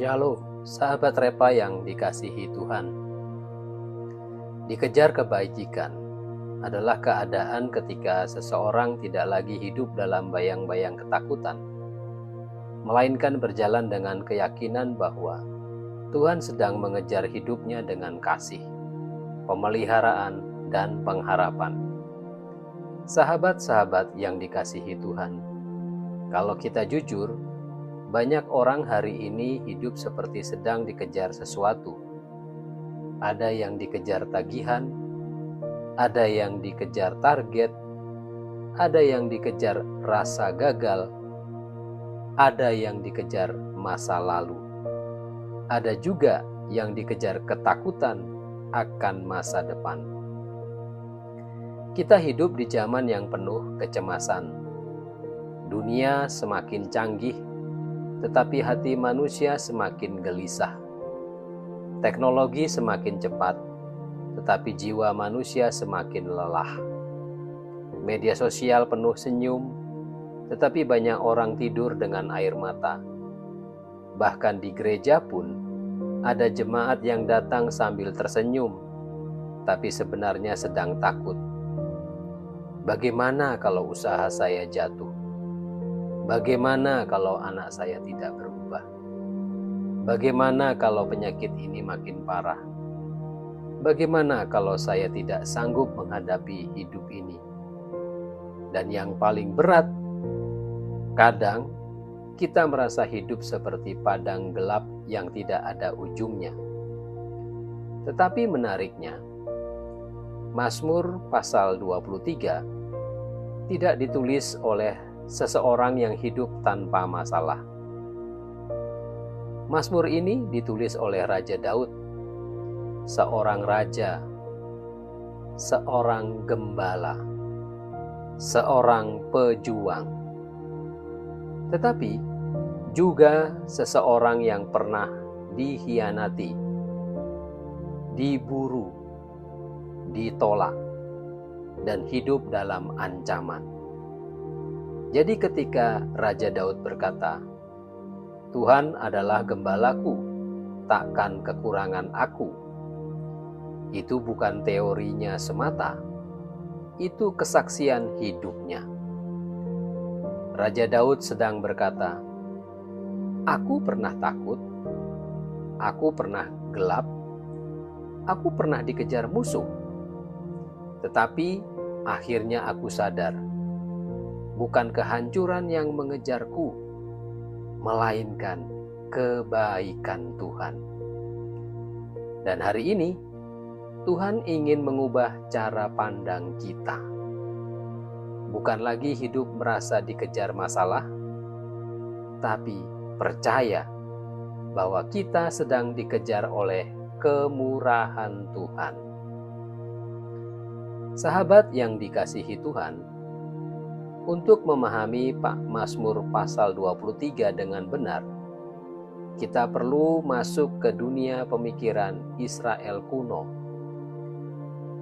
Shalom, sahabat Repa yang dikasihi Tuhan. Dikejar kebajikan adalah keadaan ketika seseorang tidak lagi hidup dalam bayang-bayang ketakutan, melainkan berjalan dengan keyakinan bahwa Tuhan sedang mengejar hidupnya dengan kasih, pemeliharaan, dan pengharapan. Sahabat-sahabat yang dikasihi Tuhan, kalau kita jujur, banyak orang hari ini hidup seperti sedang dikejar sesuatu. Ada yang dikejar tagihan, ada yang dikejar target, ada yang dikejar rasa gagal, ada yang dikejar masa lalu. Ada juga yang dikejar ketakutan akan masa depan. Kita hidup di zaman yang penuh kecemasan. Dunia semakin canggih, tetapi hati manusia semakin gelisah. Teknologi semakin cepat, tetapi jiwa manusia semakin lelah. Media sosial penuh senyum, tetapi banyak orang tidur dengan air mata. Bahkan di gereja pun, ada jemaat yang datang sambil tersenyum, tapi sebenarnya sedang takut. Bagaimana kalau usaha saya jatuh? Bagaimana kalau anak saya tidak berubah? Bagaimana kalau penyakit ini makin parah? Bagaimana kalau saya tidak sanggup menghadapi hidup ini? Dan yang paling berat, kadang kita merasa hidup seperti padang gelap yang tidak ada ujungnya. Tetapi menariknya, Mazmur pasal 23 tidak ditulis oleh seseorang yang hidup tanpa masalah. Mazmur ini ditulis oleh Raja Daud, seorang raja, seorang gembala, seorang pejuang, tetapi juga seseorang yang pernah dikhianati, diburu, ditolak, dan hidup dalam ancaman. Jadi ketika Raja Daud berkata, "Tuhan adalah gembalaku, takkan kekurangan aku." Itu bukan teorinya semata, itu kesaksian hidupnya. Raja Daud sedang berkata, "Aku pernah takut, aku pernah gelap, aku pernah dikejar musuh. Tetapi akhirnya aku sadar, bukan kehancuran yang mengejarku, melainkan kebaikan Tuhan." Dan hari ini, Tuhan ingin mengubah cara pandang kita. Bukan lagi hidup merasa dikejar masalah, tapi percaya bahwa kita sedang dikejar oleh kemurahan Tuhan. Sahabat yang dikasihi Tuhan, untuk memahami Mazmur pasal 23 dengan benar, kita perlu masuk ke dunia pemikiran Israel kuno.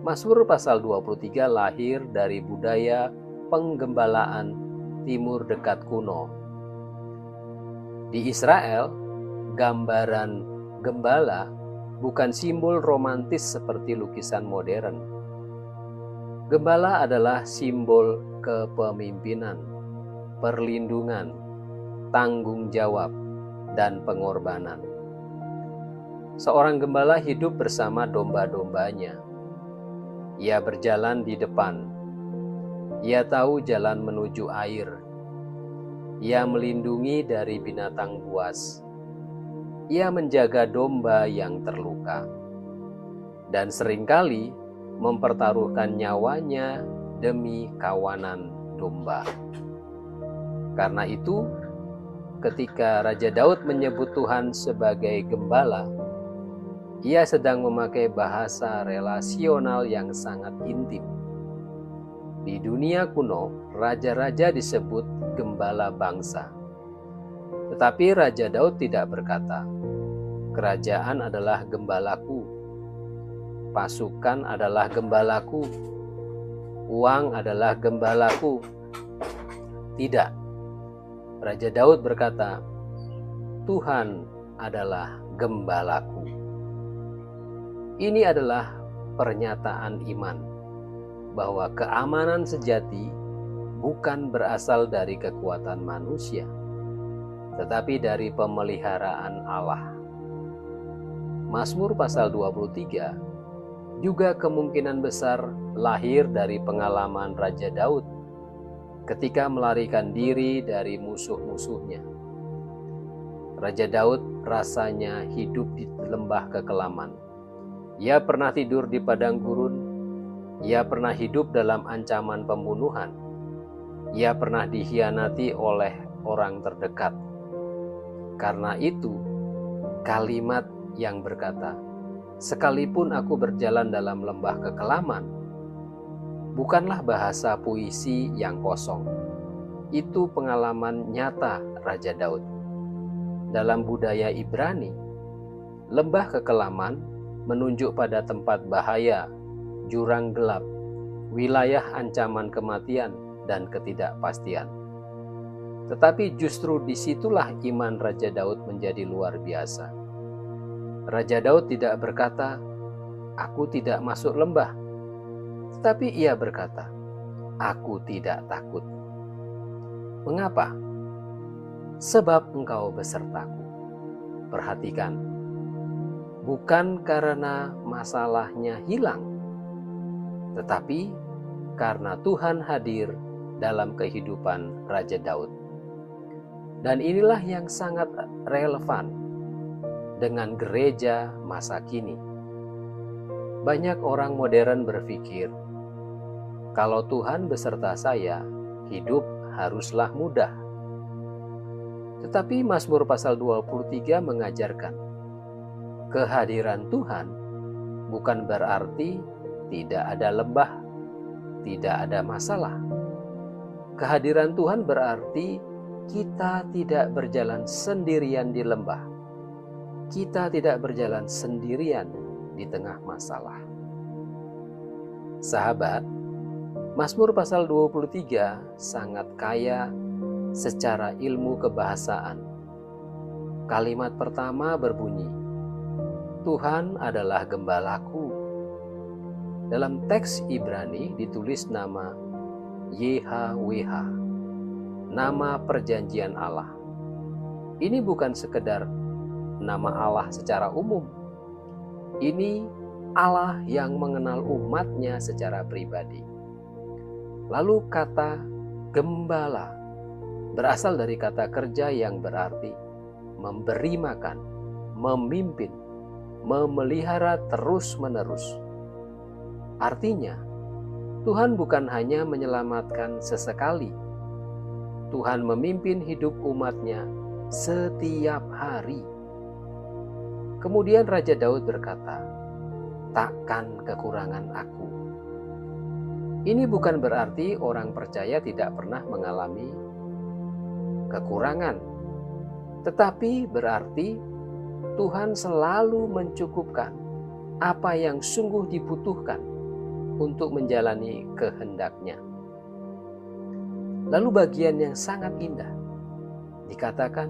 Mazmur pasal 23 lahir dari budaya penggembalaan timur dekat kuno. Di Israel, gambaran gembala bukan simbol romantis seperti lukisan modern. Gembala adalah simbol kepemimpinan, perlindungan, tanggung jawab, dan pengorbanan. Seorang gembala hidup bersama domba-dombanya. Ia berjalan di depan. Ia tahu jalan menuju air. Ia melindungi dari binatang buas. Ia menjaga domba yang terluka. Dan seringkali mempertaruhkan nyawanya demi kawanan domba. Karena itu, ketika Raja Daud menyebut Tuhan sebagai gembala, ia sedang memakai bahasa relasional yang sangat intim. Di dunia kuno, raja-raja disebut gembala bangsa. Tetapi Raja Daud tidak berkata, "Kerajaan adalah gembalaku, pasukan adalah gembalaku, uang adalah gembalaku." Tidak. Raja Daud berkata, "Tuhan adalah gembalaku. Ini adalah pernyataan iman bahwa keamanan sejati bukan berasal dari kekuatan manusia, tetapi dari pemeliharaan Allah. Mazmur pasal 23 juga kemungkinan besar lahir dari pengalaman Raja Daud ketika melarikan diri dari musuh-musuhnya. Raja Daud rasanya hidup di lembah kekelaman. Ia pernah tidur di padang gurun. Ia pernah hidup dalam ancaman pembunuhan. Ia pernah dikhianati oleh orang terdekat. Karena itu, kalimat yang berkata, "Sekalipun aku berjalan dalam lembah kekelaman," bukanlah bahasa puisi yang kosong. Itu pengalaman nyata Raja Daud. Dalam budaya Ibrani, lembah kekelaman menunjuk pada tempat bahaya, jurang gelap, wilayah ancaman kematian dan ketidakpastian. Tetapi justru disitulah iman Raja Daud menjadi luar biasa. Raja Daud tidak berkata, "Aku tidak masuk lembah," tetapi ia berkata, "Aku tidak takut." Mengapa? Sebab Engkau besertaku. Perhatikan, bukan karena masalahnya hilang, tetapi karena Tuhan hadir dalam kehidupan Raja Daud. Dan inilah yang sangat relevan dengan gereja masa kini. Banyak orang modern berpikir, kalau Tuhan beserta saya, hidup haruslah mudah. Tetapi Mazmur pasal 23 mengajarkan, kehadiran Tuhan bukan berarti tidak ada lembah, tidak ada masalah. Kehadiran Tuhan berarti kita tidak berjalan sendirian di lembah. Kita tidak berjalan sendirian di tengah masalah. Sahabat, Mazmur pasal 23 sangat kaya secara ilmu kebahasaan. Kalimat pertama berbunyi, "Tuhan adalah gembalaku." Dalam teks Ibrani ditulis nama YHWH, nama perjanjian Allah. Ini bukan sekedar nama Allah secara umum. Ini Allah yang mengenal umatnya secara pribadi. Lalu kata gembala berasal dari kata kerja yang berarti memberi makan, memimpin, memelihara terus-menerus. Artinya, Tuhan bukan hanya menyelamatkan sesekali. Tuhan memimpin hidup umatnya setiap hari. Kemudian Raja Daud berkata, "Takkan kekurangan aku." Ini bukan berarti orang percaya tidak pernah mengalami kekurangan, tetapi berarti Tuhan selalu mencukupkan apa yang sungguh dibutuhkan untuk menjalani kehendak-Nya. Lalu bagian yang sangat indah dikatakan,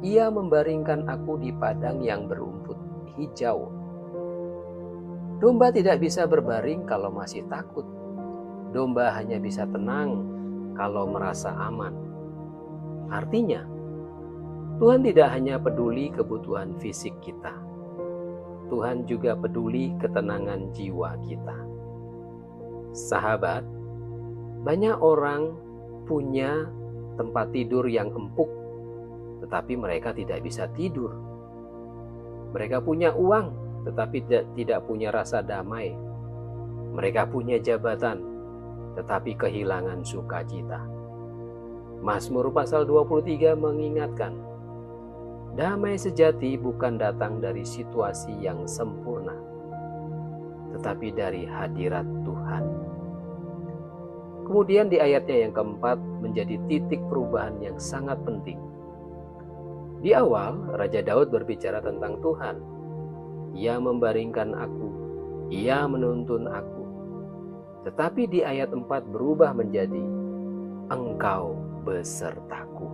"Ia membaringkan aku di padang yang berumput hijau." Domba tidak bisa berbaring kalau masih takut. Domba hanya bisa tenang kalau merasa aman. Artinya, Tuhan tidak hanya peduli kebutuhan fisik kita. Tuhan juga peduli ketenangan jiwa kita. Sahabat, banyak orang punya tempat tidur yang empuk, tetapi mereka tidak bisa tidur. Mereka punya uang, tetapi tidak punya rasa damai. Mereka punya jabatan, tetapi kehilangan sukacita. Mazmur pasal 23 mengingatkan, damai sejati bukan datang dari situasi yang sempurna, tetapi dari hadirat Tuhan. Kemudian di ayatnya yang keempat menjadi titik perubahan yang sangat penting. Di awal, Raja Daud berbicara tentang Tuhan. Ia membaringkan aku, Ia menuntun aku. Tetapi di ayat 4 berubah menjadi, Engkau besertaku.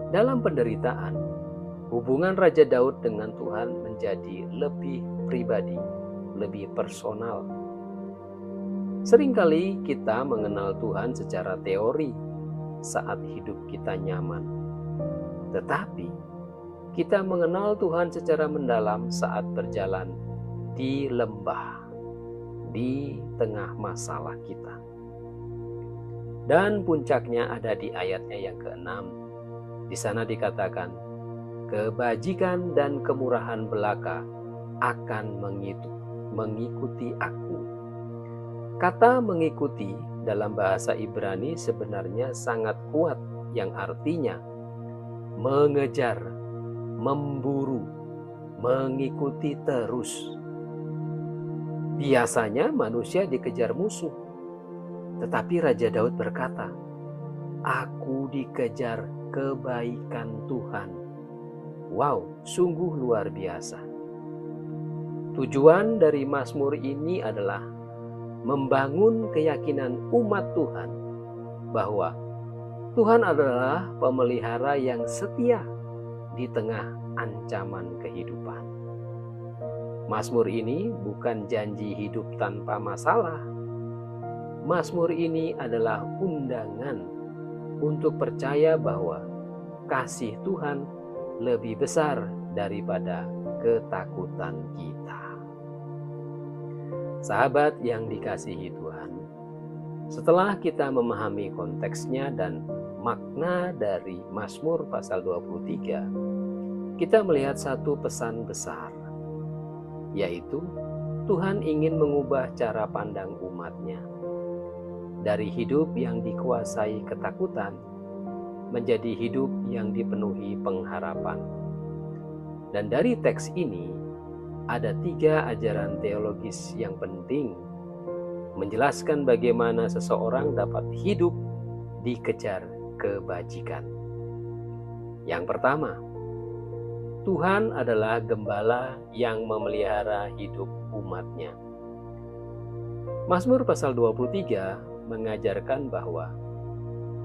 Dalam penderitaan, hubungan Raja Daud dengan Tuhan menjadi lebih pribadi, lebih personal. Seringkali kita mengenal Tuhan secara teori saat hidup kita nyaman. Tetapi kita mengenal Tuhan secara mendalam saat berjalan di lembah, di tengah masalah kita. Dan puncaknya ada di ayatnya yang ke-6. Di sana dikatakan, kebajikan dan kemurahan belaka akan mengikuti aku. Kata mengikuti dalam bahasa Ibrani sebenarnya sangat kuat, yang artinya mengejar, memburu, mengikuti terus. Biasanya manusia dikejar musuh, tetapi Raja Daud berkata, aku dikejar kebaikan Tuhan. Wow, sungguh luar biasa. Tujuan dari Mazmur ini adalah membangun keyakinan umat Tuhan bahwa Tuhan adalah pemelihara yang setia di tengah ancaman kehidupan. Mazmur ini bukan janji hidup tanpa masalah. Mazmur ini adalah undangan untuk percaya bahwa kasih Tuhan lebih besar daripada ketakutan kita. Sahabat yang dikasihi Tuhan, setelah kita memahami konteksnya dan makna dari Mazmur pasal 23, kita melihat satu pesan besar, yaitu Tuhan ingin mengubah cara pandang umatnya dari hidup yang dikuasai ketakutan menjadi hidup yang dipenuhi pengharapan. Dan dari teks ini ada 3 ajaran teologis yang penting menjelaskan bagaimana seseorang dapat hidup dikejar kebajikan. Yang pertama, Tuhan adalah gembala yang memelihara hidup umatnya. Mazmur pasal 23 mengajarkan bahwa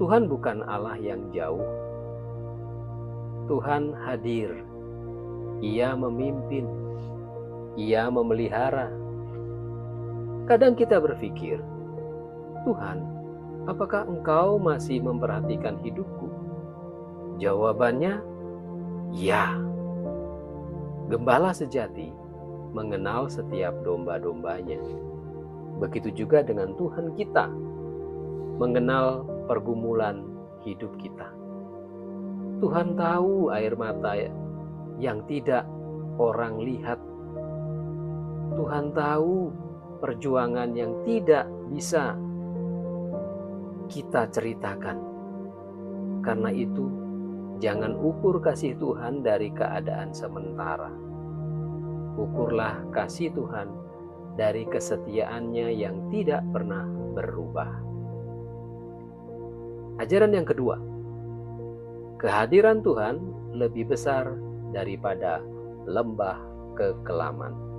Tuhan bukan Allah yang jauh. Tuhan hadir. Ia memimpin. Ia memelihara. Kadang kita berpikir, Tuhan, apakah Engkau masih memperhatikan hidupku? Jawabannya, ya. Gembala sejati mengenal setiap domba-dombanya. Begitu juga dengan Tuhan kita, mengenal pergumulan hidup kita. Tuhan tahu air mata yang tidak orang lihat. Tuhan tahu perjuangan yang tidak bisa kita ceritakan. Karena itu, jangan ukur kasih Tuhan dari keadaan sementara. Ukurlah kasih Tuhan dari kesetiaannya yang tidak pernah berubah. Ajaran yang kedua, kehadiran Tuhan lebih besar daripada lembah kekelaman.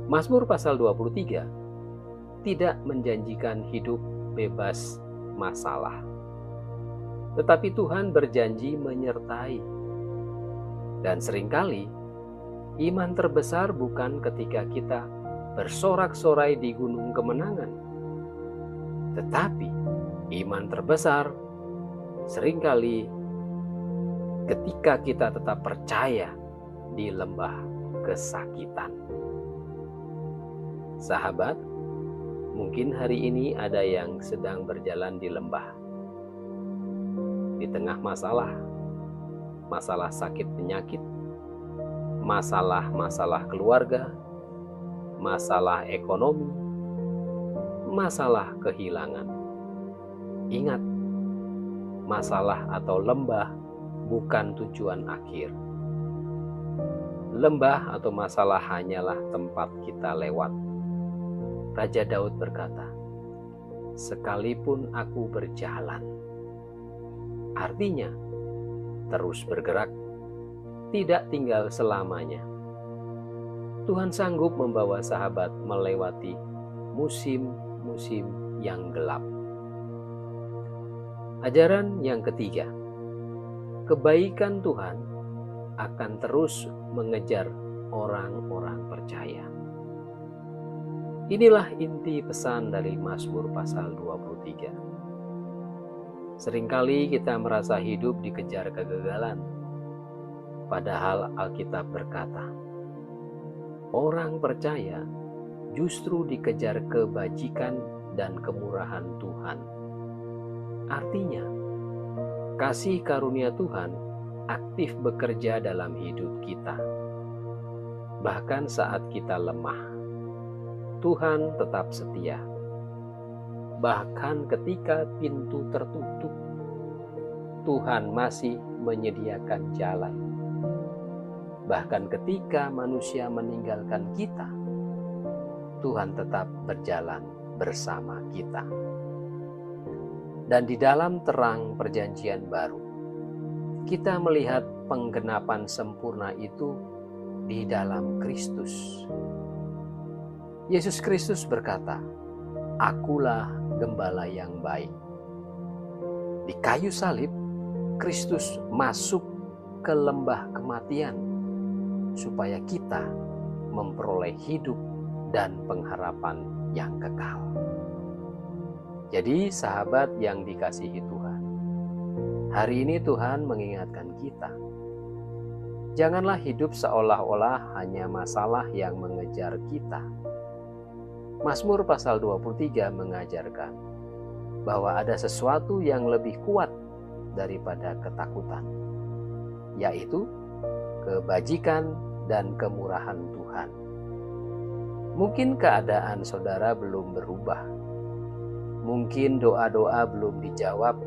Mazmur pasal 23 tidak menjanjikan hidup bebas masalah. Tetapi Tuhan berjanji menyertai. Dan seringkali iman terbesar bukan ketika kita bersorak-sorai di gunung kemenangan. Tetapi iman terbesar seringkali ketika kita tetap percaya di lembah kesakitan. Sahabat, mungkin hari ini ada yang sedang berjalan di lembah. Di tengah masalah sakit penyakit, masalah keluarga, masalah ekonomi, masalah kehilangan. Ingat, masalah atau lembah bukan tujuan akhir. Lembah atau masalah hanyalah tempat kita lewat. Raja Daud berkata, sekalipun aku berjalan, artinya terus bergerak, tidak tinggal selamanya. Tuhan sanggup membawa sahabat melewati musim-musim yang gelap. Ajaran yang ketiga, kebaikan Tuhan akan terus mengejar orang-orang percaya. Inilah inti pesan dari Mazmur pasal 23. Seringkali kita merasa hidup dikejar kegagalan, padahal Alkitab berkata, orang percaya justru dikejar kebajikan dan kemurahan Tuhan. Artinya, kasih karunia Tuhan aktif bekerja dalam hidup kita. Bahkan saat kita lemah, Tuhan tetap setia. Bahkan ketika pintu tertutup, Tuhan masih menyediakan jalan. Bahkan ketika manusia meninggalkan kita, Tuhan tetap berjalan bersama kita. Dan di dalam terang perjanjian baru, kita melihat penggenapan sempurna itu di dalam Kristus. Yesus Kristus berkata, "Akulah gembala yang baik." Di kayu salib, Kristus masuk ke lembah kematian supaya kita memperoleh hidup dan pengharapan yang kekal. Jadi sahabat yang dikasihi Tuhan, hari ini Tuhan mengingatkan kita, janganlah hidup seolah-olah hanya masalah yang mengejar kita. Mazmur pasal 23 mengajarkan bahwa ada sesuatu yang lebih kuat daripada ketakutan, yaitu kebajikan dan kemurahan Tuhan. Mungkin keadaan saudara belum berubah. Mungkin doa-doa belum dijawab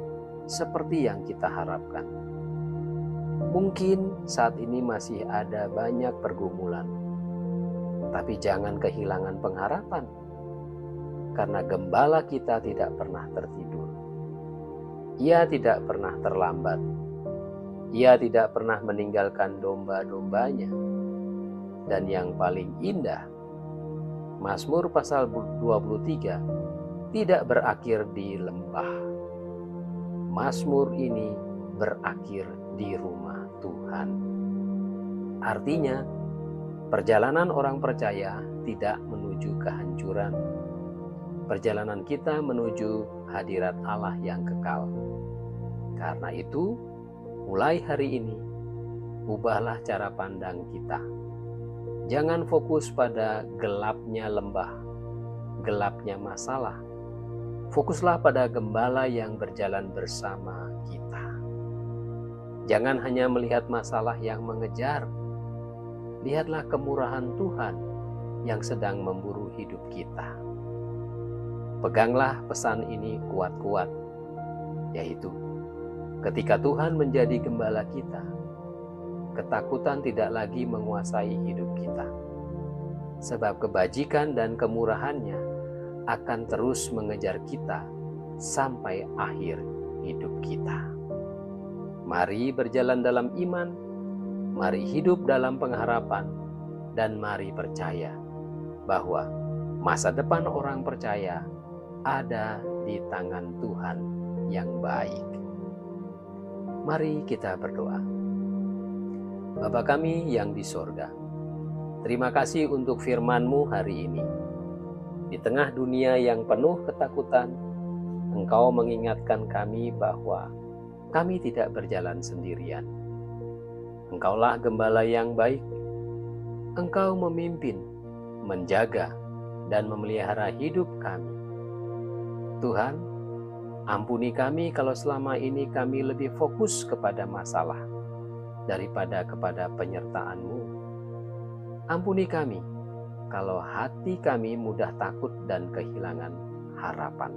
seperti yang kita harapkan. Mungkin saat ini masih ada banyak pergumulan. Tapi jangan kehilangan pengharapan. Karena gembala kita tidak pernah tertidur. Ia tidak pernah terlambat. Ia tidak pernah meninggalkan domba-dombanya. Dan yang paling indah, Mazmur pasal 23 tidak berakhir di lembah. Mazmur ini berakhir di rumah Tuhan. Artinya, perjalanan orang percaya tidak menuju kehancuran. Perjalanan kita menuju hadirat Allah yang kekal. Karena itu, mulai hari ini, ubahlah cara pandang kita. Jangan fokus pada gelapnya lembah, gelapnya masalah. Fokuslah pada gembala yang berjalan bersama kita. Jangan hanya melihat masalah yang mengejar. Lihatlah kemurahan Tuhan yang sedang memburu hidup kita. Peganglah pesan ini kuat-kuat, yaitu ketika Tuhan menjadi gembala kita, ketakutan tidak lagi menguasai hidup kita. Sebab kebajikan dan kemurahannya akan terus mengejar kita sampai akhir hidup kita. Mari berjalan dalam iman, mari hidup dalam pengharapan, dan mari percaya bahwa masa depan orang percaya ada di tangan Tuhan yang baik. Mari kita berdoa. Bapa kami yang di sorga, terima kasih untuk firman-Mu hari ini. Di tengah dunia yang penuh ketakutan, Engkau mengingatkan kami bahwa kami tidak berjalan sendirian. Engkaulah gembala yang baik. Engkau memimpin, menjaga, dan memelihara hidup kami. Tuhan, ampuni kami kalau selama ini kami lebih fokus kepada masalah daripada kepada penyertaan-Mu. Ampuni kami kalau hati kami mudah takut dan kehilangan harapan.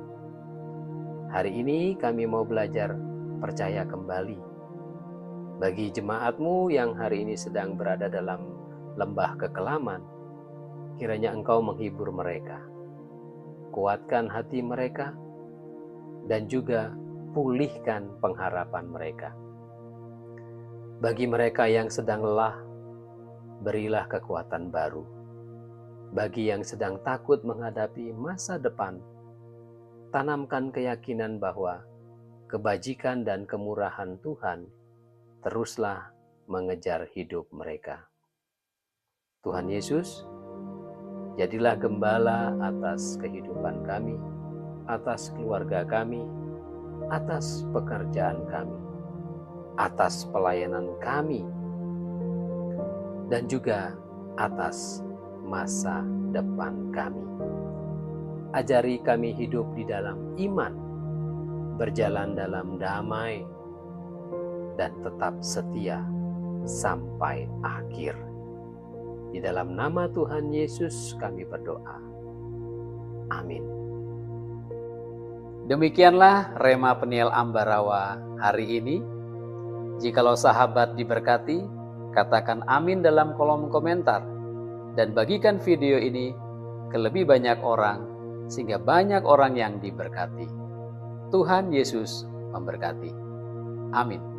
Hari ini kami mau belajar percaya kembali. Bagi jemaat-Mu yang hari ini sedang berada dalam lembah kekelaman, kiranya Engkau menghibur mereka. Kuatkan hati mereka, dan juga pulihkan pengharapan mereka. Bagi mereka yang sedang lelah, berilah kekuatan baru. Bagi yang sedang takut menghadapi masa depan, tanamkan keyakinan bahwa kebajikan dan kemurahan Tuhan teruslah mengejar hidup mereka. Tuhan Yesus, jadilah gembala atas kehidupan kami, atas keluarga kami, atas pekerjaan kami, atas pelayanan kami, dan juga atas masa depan kami. Ajari kami hidup di dalam iman, berjalan dalam damai, dan tetap setia sampai akhir. Di dalam nama Tuhan Yesus kami berdoa. Amin. Demikianlah Rema Peniel Ambarawa hari ini. Jikalau sahabat diberkati, katakan amin dalam kolom komentar dan bagikan video ini ke lebih banyak orang sehingga banyak orang yang diberkati. Tuhan Yesus memberkati. Amin.